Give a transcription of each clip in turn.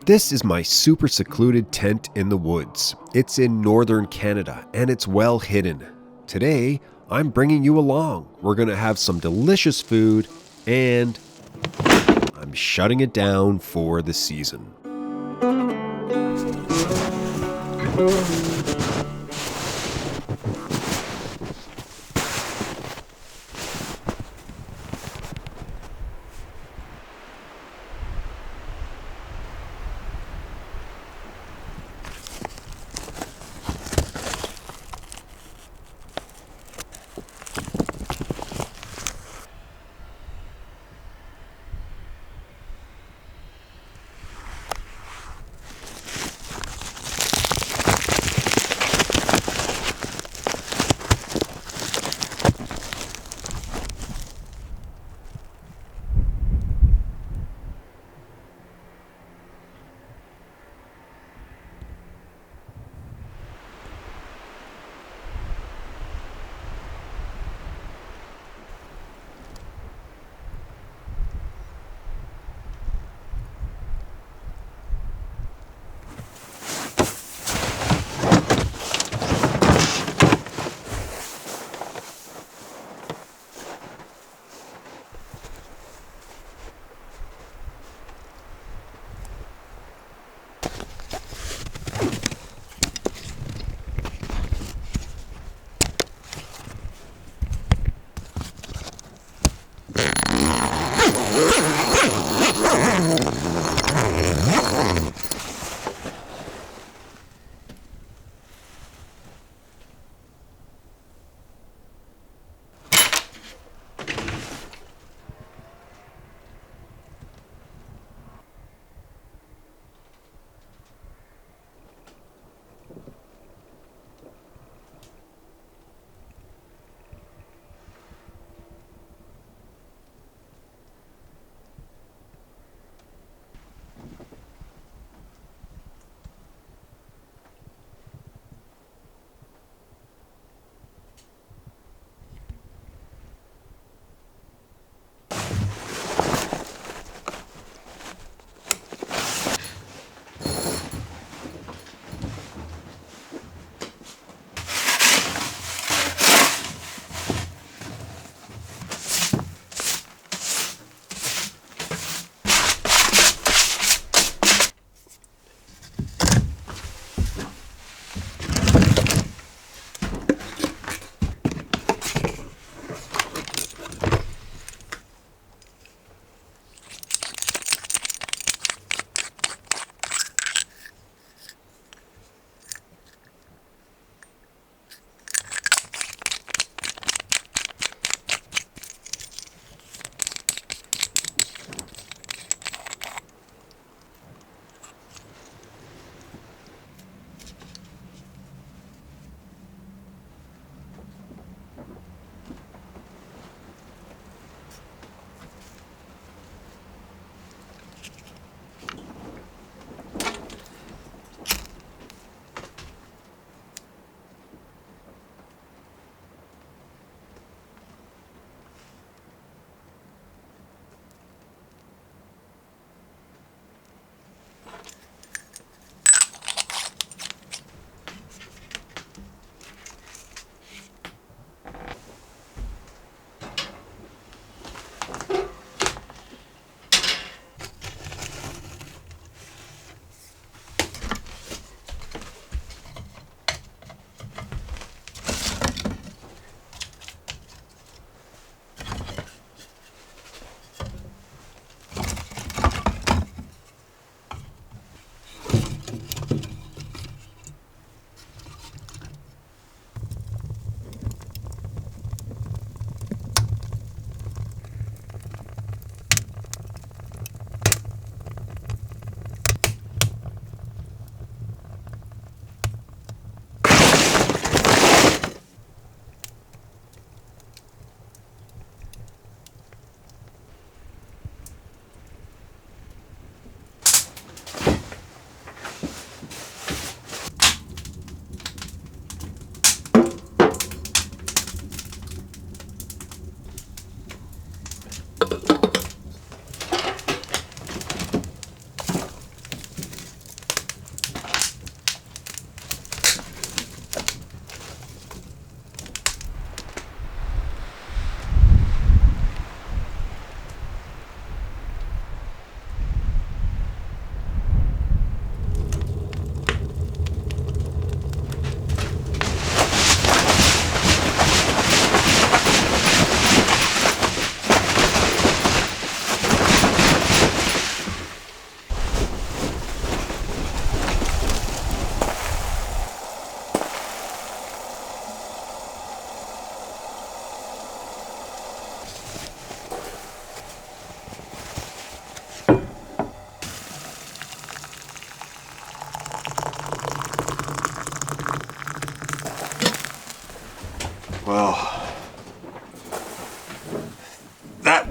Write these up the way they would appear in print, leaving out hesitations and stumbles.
This is my super secluded tent in the woods. It's in northern Canada and it's well hidden. Today, I'm bringing you along. We're going to have some delicious food and I'm shutting it down for the season.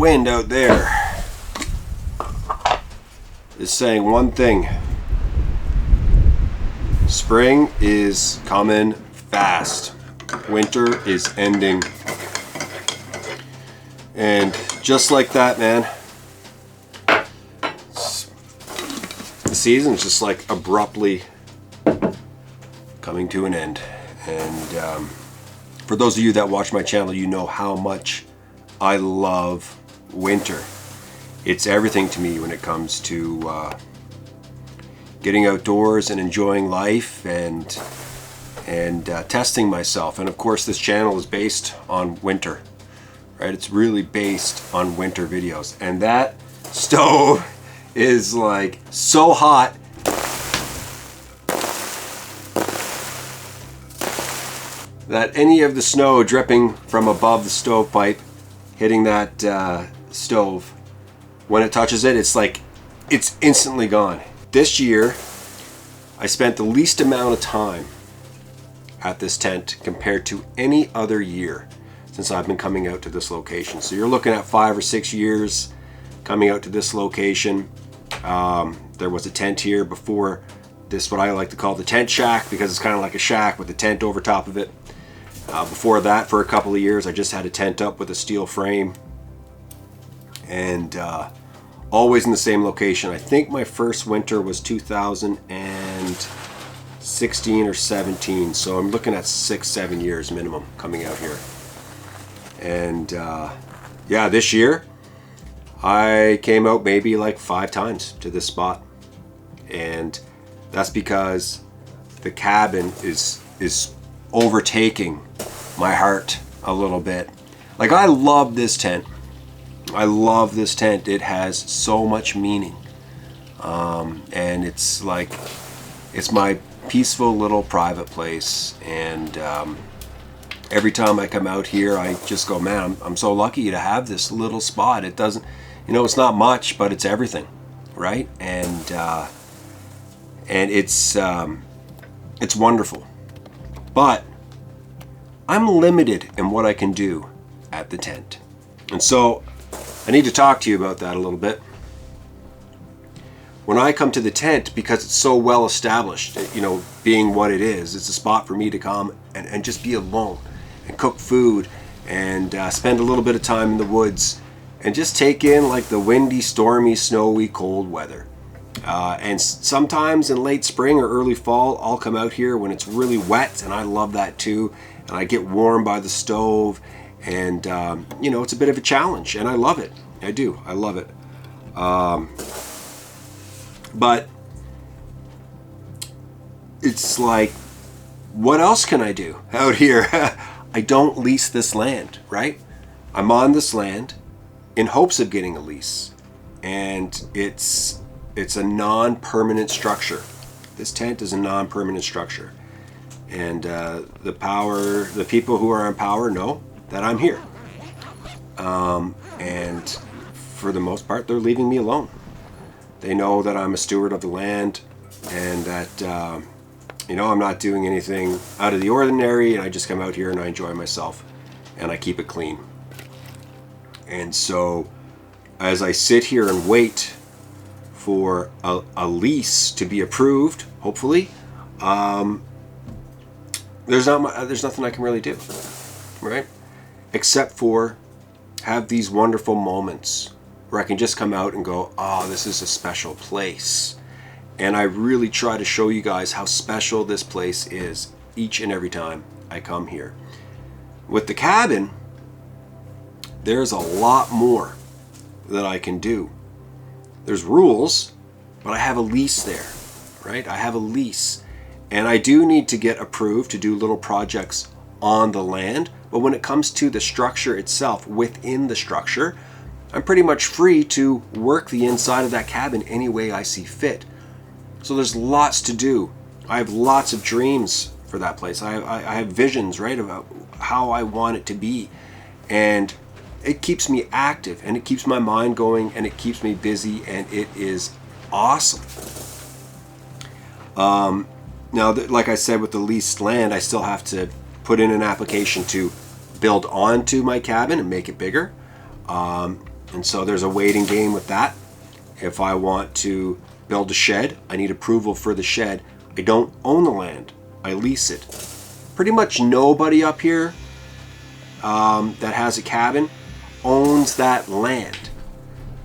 wind out there is saying one thing. Spring is coming fast. Winter is ending. And just like that, man, the season's just like abruptly coming to an end. And for those of you that watch my channel, you know how much I love winter. It's everything to me when it comes to getting outdoors and enjoying life and testing myself. And of course, this channel is based on winter, right? It's really based on winter videos. And that stove is like so hot that any of the snow dripping from above the stovepipe hitting that stove, when it touches it, it's like it's instantly gone. This year I spent the least amount of time at this tent compared to any other year since I've been coming out to this location. So you're looking at 5 or 6 years coming out to this location. There was a tent here before this, what I like to call the tent shack, because it's kind of like a shack with a tent over top of it. Before that, for a couple of years, I just had a tent up with a steel frame, and always in the same location. I think my first winter was 2016 or 17, so I'm looking at 6-7 years minimum coming out here. And yeah, this year I came out maybe like 5 times to this spot, and that's because the cabin is overtaking my heart a little bit. Like, I love this tent. I love this tent. It has so much meaning, and it's like, it's my peaceful little private place. And every time I come out here, I just go, man, I'm so lucky to have this little spot. It doesn't, you know, it's not much, but it's everything, right? And it's wonderful. But I'm limited in what I can do at the tent. And so I need to talk to you about that a little bit. When I come to the tent, because it's so well established, you know, being what it is, it's a spot for me to come and just be alone and cook food and spend a little bit of time in the woods and just take in like the windy, stormy, snowy, cold weather. And sometimes in late spring or early fall, I'll come out here when it's really wet, and I love that too. And I get warm by the stove, and you know, it's a bit of a challenge, and I love it. I do. I love it. But it's like, what else can I do out here? I don't lease this land, right? I'm on this land in hopes of getting a lease, and it's a non-permanent structure. This tent is a non-permanent structure, and the people who are in power know that I'm here, and for the most part, they're leaving me alone. They know that I'm a steward of the land, and that you know, I'm not doing anything out of the ordinary, and I just come out here and I enjoy myself, and I keep it clean. And so as I sit here and wait for a lease to be approved, hopefully, there's nothing I can really do, right? Except for have these wonderful moments where I can just come out and go, oh, this is a special place. And I really try to show you guys how special this place is each and every time I come here. With the cabin, there's a lot more that I can do. There's rules, but I have a lease there, right? I have a lease, and I do need to get approved to do little projects on the land. But when it comes to the structure itself, within the structure, I'm pretty much free to work the inside of that cabin any way I see fit. So there's lots to do. I have lots of dreams for that place. I have visions, right, about how I want it to be. And it keeps me active, and it keeps my mind going, and it keeps me busy, and it is awesome. Now, like I said, with the leased land, I still have to put in an application to build onto my cabin and make it bigger. And so there's a waiting game with that. If I want to build a shed, I need approval for the shed. I don't own the land, I lease it. Pretty much nobody up here that has a cabin owns that land,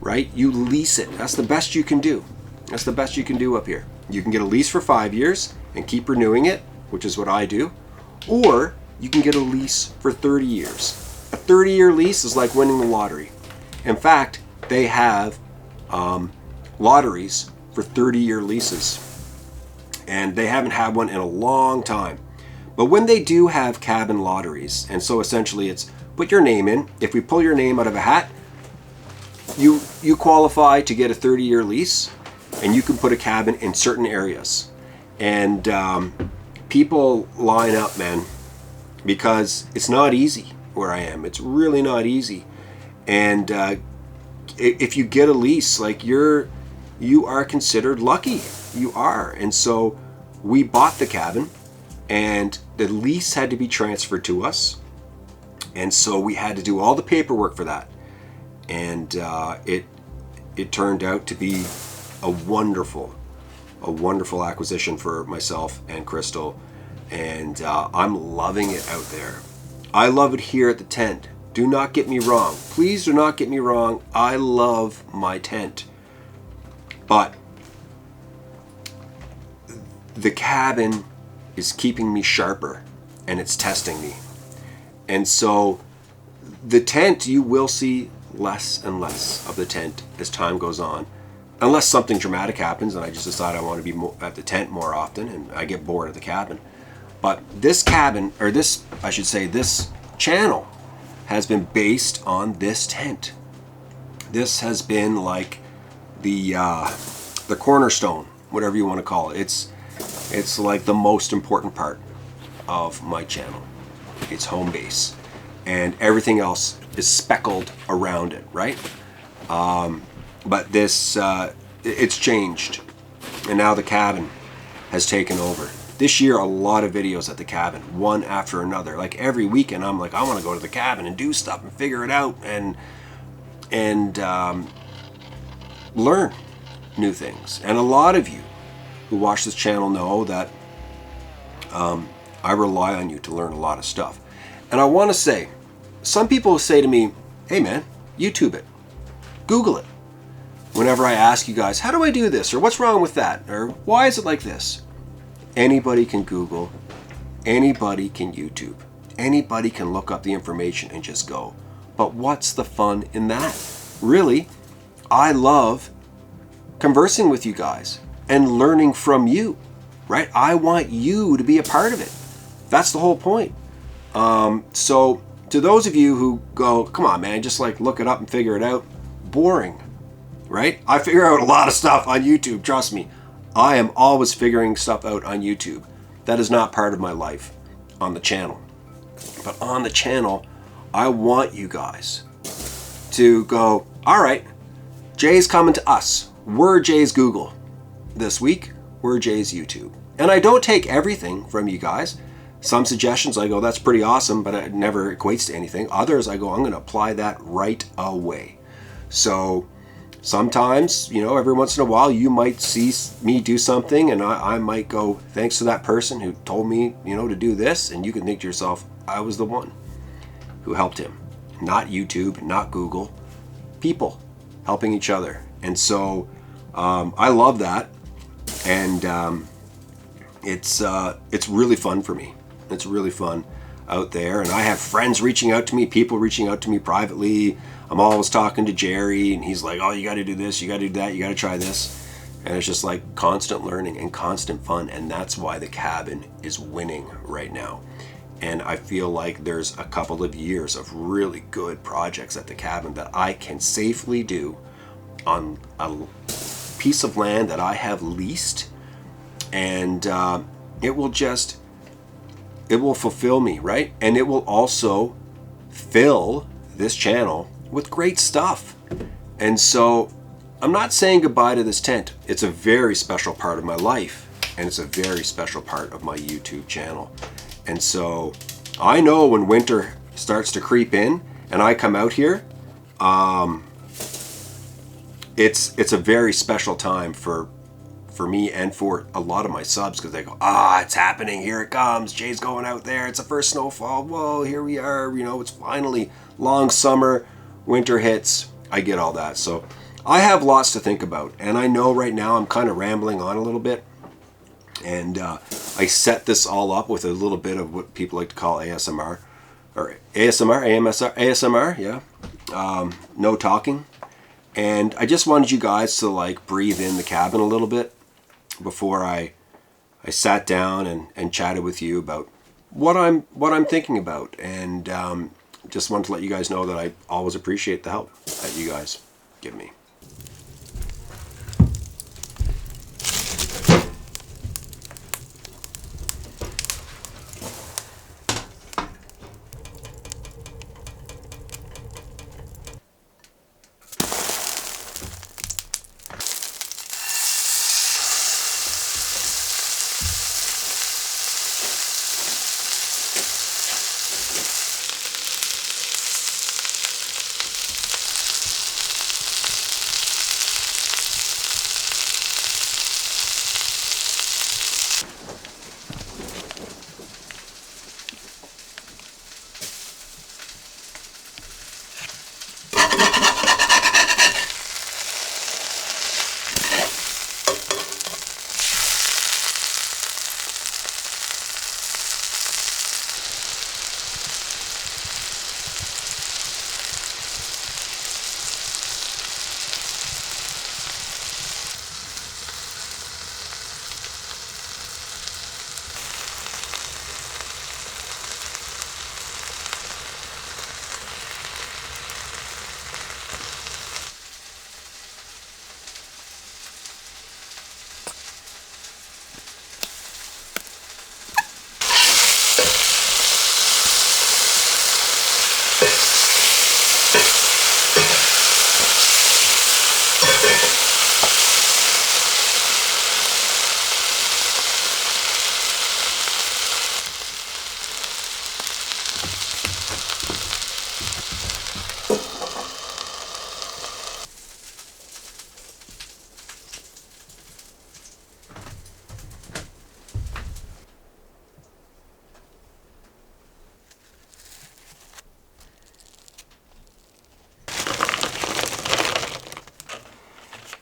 right? You lease it. That's the best you can do. That's the best you can do up here. You can get a lease for 5 years and keep renewing it, which is what I do. Or you can get a lease for 30 years. A 30-year lease is like winning the lottery. In fact, they have lotteries for 30-year leases. And they haven't had one in a long time. But when they do have cabin lotteries, and so essentially it's put your name in. If we pull your name out of a hat, you qualify to get a 30-year lease, and you can put a cabin in certain areas. And people line up, man, because it's not easy where I am. It's really not easy. And if you get a lease, like you are considered lucky. You are. And so we bought the cabin, and the lease had to be transferred to us. And so we had to do all the paperwork for that. And it turned out to be a wonderful acquisition for myself and Crystal. And I'm loving it out there. I love it here at the tent. Do not get me wrong. Please do not get me wrong. I love my tent. But the cabin is keeping me sharper, and it's testing me. And so the tent, you will see less and less of the tent as time goes on, unless something dramatic happens and I just decide I want to be at the tent more often and I get bored of the cabin. But this cabin, or this, I should say, this channel has been based on this tent. This has been like the cornerstone, whatever you want to call it. It's like the most important part of my channel. It's home base, and everything else is speckled around it, right? But this, it's changed, and now the cabin has taken over. This year, a lot of videos at the cabin, one after another. Like every weekend, I'm like, I want to go to the cabin and do stuff and figure it out and learn new things. And a lot of you who watch this channel know that I rely on you to learn a lot of stuff. And I want to say, some people say to me, hey man, YouTube it, Google it. Whenever I ask you guys, how do I do this? Or what's wrong with that? Or why is it like this? Anybody can Google, anybody can YouTube, anybody can look up the information and just go. But what's the fun in that? Really, I love conversing with you guys and learning from you, right? I want you to be a part of it. That's the whole point. So to those of you who go, come on, man, just like look it up and figure it out, boring, right? I figure out a lot of stuff on YouTube, trust me. I am always figuring stuff out on YouTube. That is not part of my life on the channel. But on the channel, I want you guys to go, all right, Jay's coming to us. We're Jay's Google. This week, we're Jay's YouTube. And I don't take everything from you guys. Some suggestions I go, that's pretty awesome, but it never equates to anything. Others I go, I'm going to apply that right away. So sometimes, you know, every once in a while, you might see me do something and I might go, thanks to that person who told me, you know, to do this. And you can think to yourself, I was the one who helped him. Not YouTube, not Google. People helping each other. And so I love that. And it's really fun for me. It's really fun out there. And I have friends reaching out to me, people reaching out to me privately. I'm always talking to Jerry, and he's like, oh, you got to do this, you got to do that, you got to try this. And it's just like constant learning and constant fun. And that's why the cabin is winning right now. And I feel like there's a couple of years of really good projects at the cabin that I can safely do on a piece of land that I have leased. And it will fulfill me, right? And it will also fill this channel with great stuff. And so I'm not saying goodbye to this tent. It's a very special part of my life, and it's a very special part of my YouTube channel. And so I know when winter starts to creep in and I come out here, it's a very special time for me and for a lot of my subs, because they go, it's happening, here it comes, Jay's going out there, it's the first snowfall, whoa, here we are, it's finally long summer, winter hits. I get all that. So I have lots to think about, and I know right now I'm kind of rambling on a little bit, and I set this all up with a little bit of what people like to call ASMR, or ASMR, yeah, no talking. And I just wanted you guys to like breathe in the cabin a little bit before I sat down and chatted with you about what I'm thinking about, and just wanted to let you guys know that I always appreciate the help that you guys give me.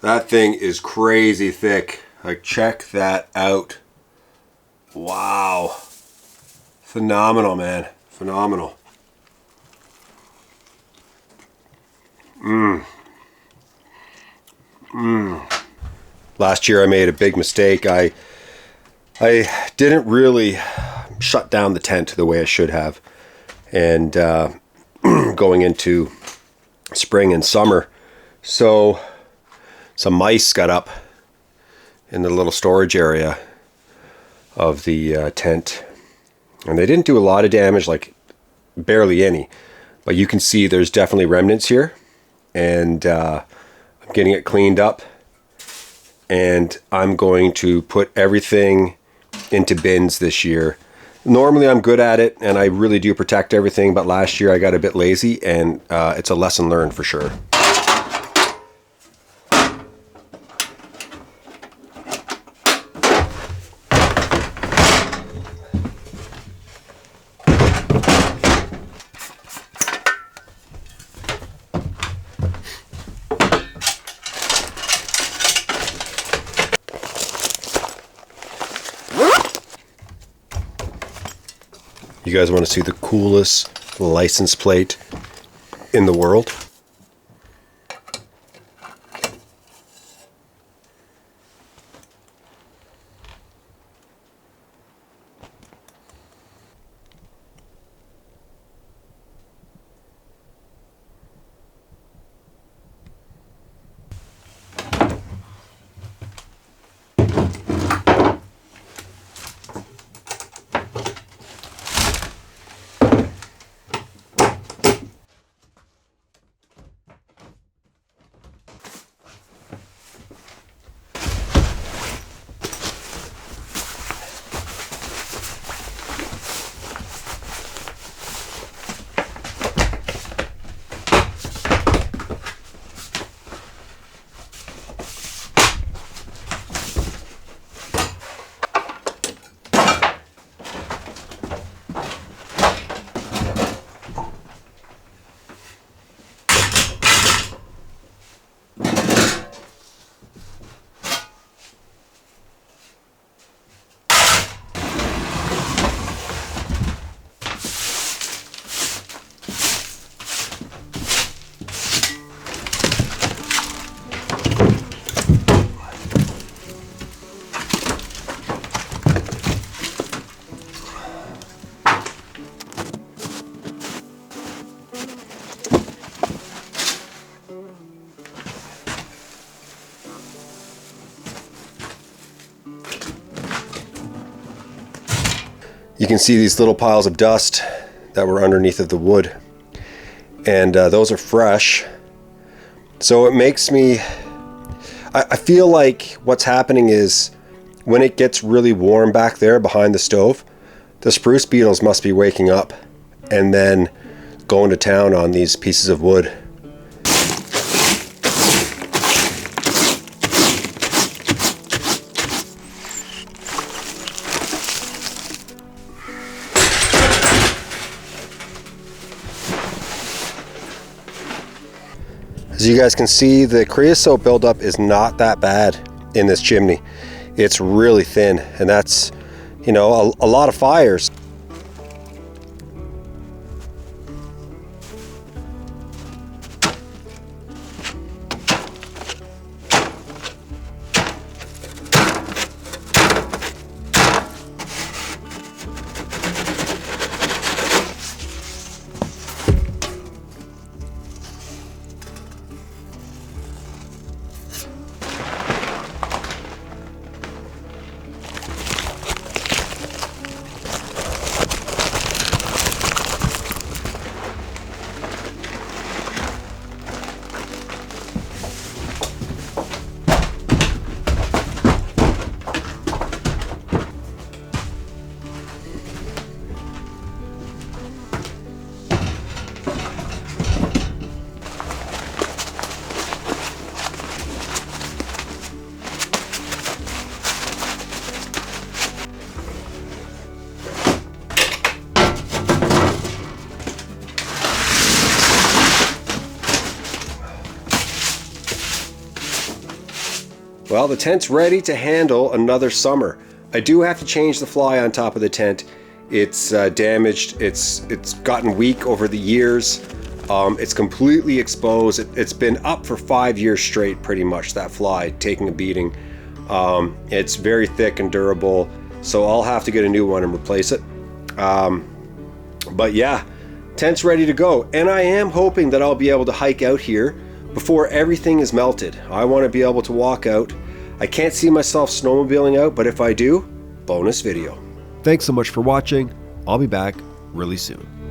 That thing is crazy thick. Like, check that out. Wow. Phenomenal, man. Phenomenal. Last year I made a big mistake. I didn't really shut down the tent the way I should have. And going into spring and summer. So some mice got up in the little storage area of the tent, and they didn't do a lot of damage, like barely any, but you can see there's definitely remnants here, and I'm getting it cleaned up, and I'm going to put everything into bins this year. Normally I'm good at it and I really do protect everything, but last year I got a bit lazy, and it's a lesson learned for sure. You guys want to see the coolest license plate in the world? You can see these little piles of dust that were underneath of the wood, and those are fresh. So it makes me, I feel like what's happening is when it gets really warm back there behind the stove, the spruce beetles must be waking up and then going to town on these pieces of wood. As you guys can see, the creosote buildup is not that bad in this chimney. It's really thin, and that's, you know, a lot of fires. Well, the tent's ready to handle another summer. I do have to change the fly on top of the tent. It's damaged, it's gotten weak over the years. It's completely exposed. It's been up for 5 years straight, pretty much, that fly, taking a beating. It's very thick and durable, so I'll have to get a new one and replace it. But yeah, tent's ready to go. And I am hoping that I'll be able to hike out here before everything is melted. I want to be able to walk out. I can't see myself snowmobiling out, but if I do, bonus video. Thanks so much for watching. I'll be back really soon.